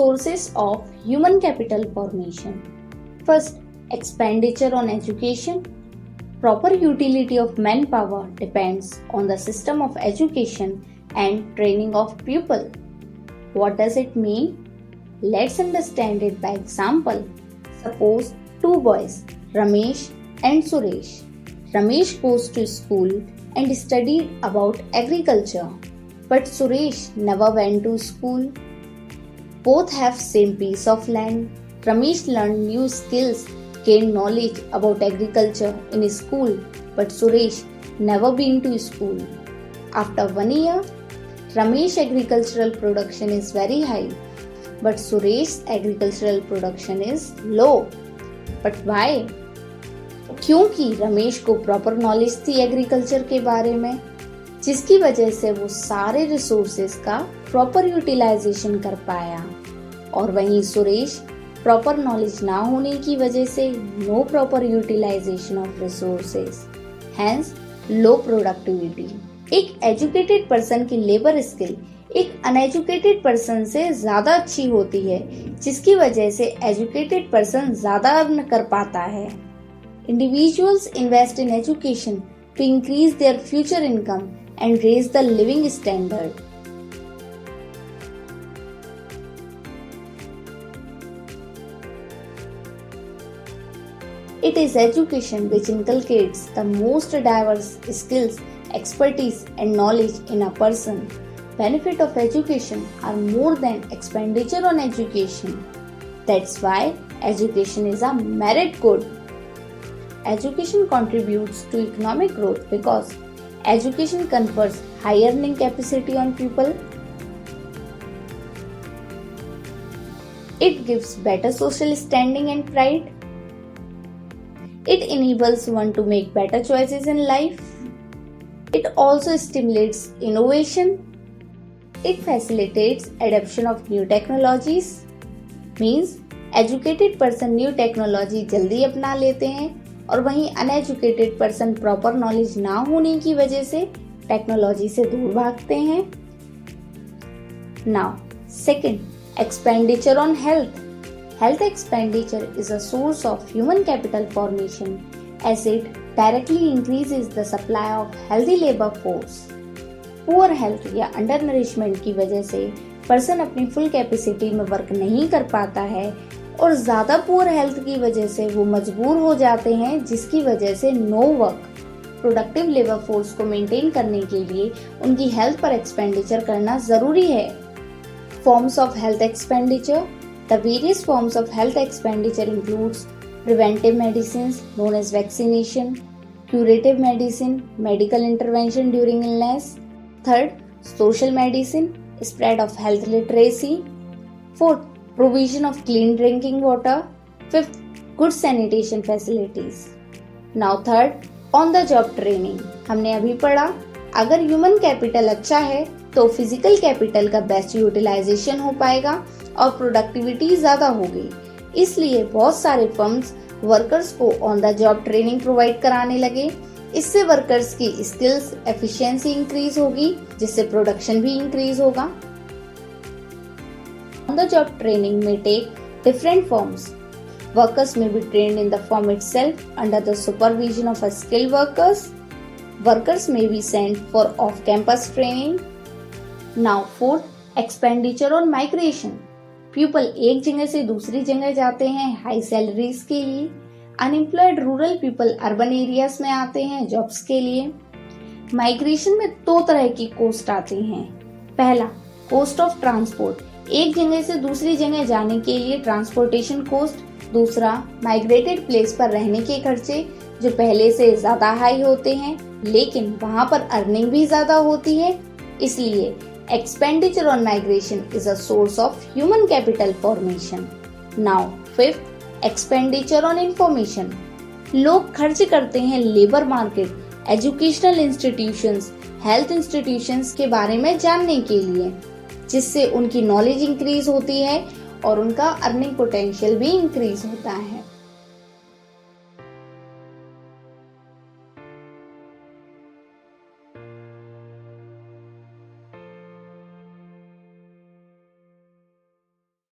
sources of human capital formation. First, expenditure on education. Proper utility of manpower depends on the system of education and training of pupil. What does it mean? Let's understand it by example. Suppose two boys, Ramesh and Suresh. Ramesh goes to school and studied about agriculture, but Suresh never went to school. Both have same piece of land. Ramesh learned new skills, gained knowledge about agriculture in school, but Suresh never been to school. After 1 year, Ramesh agricultural production is very high, but Suresh's agricultural production is low. But why? क्योंकि रमेश को proper knowledge थी agriculture के बारे में, जिसकी वजह से वो सारे रिसोर्सेज का प्रॉपर यूटिलाइजेशन कर पाया। और वहीं सुरेश प्रॉपर नॉलेज ना होने की वजह से no proper utilisation of resources, hence low productivity. एक एजुकेटेड पर्सन की लेबर स्किल एक अनएजुकेटेड पर्सन से ज्यादा अच्छी होती है, जिसकी वजह से एजुकेटेड पर्सन ज्यादा अर्न कर पाता है। Individuals invest in education to increase their future income and raise the living standard. It is education which inculcates the most diverse skills, expertise and knowledge in a person. Benefit of education are more than expenditure on education. That's why education is a merit good. Education contributes to economic growth because education confers high earning capacity on people. It gives better social standing and pride. It enables one to make better choices in life. It also stimulates innovation. It facilitates adoption of new technologies. Means educated person new technology जल्दी अपना लेते हैं और वहीं uneducated person proper knowledge ना होने की वजह से टेक्नोलॉजी से दूर भागते हैं। Now second, expenditure on health. Health expenditure is a source of human capital formation as it directly increases the supply of healthy labour force. Poor health या अंडर नरिशमेंट की वजह से पर्सन अपनी फुल कैपेसिटी में work नहीं कर पाता है और ज्यादा पुअर हेल्थ की वजह से वो मजबूर हो जाते हैं, जिसकी वजह से no work. Productive labour force को मेंटेन करने के लिए उनकी हेल्थ पर एक्सपेंडिचर करना जरूरी है। Forms of health expenditure. The various forms of health expenditure includes preventive medicine known as vaccination, curative medicine, medical intervention during illness. Third, social medicine, spread of health literacy. Fourth, provision of clean drinking water. Fifth, good sanitation facilities. Now third, on the job training. हमने अभी पढ़ा, अगर human capital अच्छा है तो physical capital का best utilisation हो पाएगा और प्रोडक्टिविटी ज्यादा होगी। इसलिए बहुत सारे फर्म्स वर्कर्स को on the job training provide कराने लगे। इससे वर्कर्स की स्किल्स एफिशिएंसी इंक्रीज होगी, जिससे प्रोडक्शन भी इंक्रीज होगा। ऑन द जॉब ट्रेनिंग में टेक डिफरेंट फॉर्म्स। वर्कर्स में be trained in the firm itself under the supervision of a skilled workers. Workers में be sent for off campus training. Now fourth, expenditure on migration. People एक जगह से दूसरी जगह जाते हैं हाई सैलरीज के लिए। Unemployed rural people urban areas में आते हैं जॉब्स के लिए। माइग्रेशन में दो तरह की कोस्ट आती हैं। पहला, कोस्ट ऑफ ट्रांसपोर्ट, एक जगह से दूसरी जगह जाने के लिए ट्रांसपोर्टेशन कोस्ट। दूसरा, माइग्रेटेड प्लेस पर रहने के खर्चे जो पहले से ज्यादा हाई होते हैं, लेकिन वहाँ पर अर्निंग भी ज्यादा होती है। इसलिए expenditure on migration is a source of human capital formation. Now fifth, expenditure on information. लोग खर्च करते हैं labour market, educational institutions, health institutions के बारे में जानने के लिए, जिससे उनकी नॉलेज इंक्रीज होती है और उनका अर्निंग पोटेंशियल भी इंक्रीज होता है।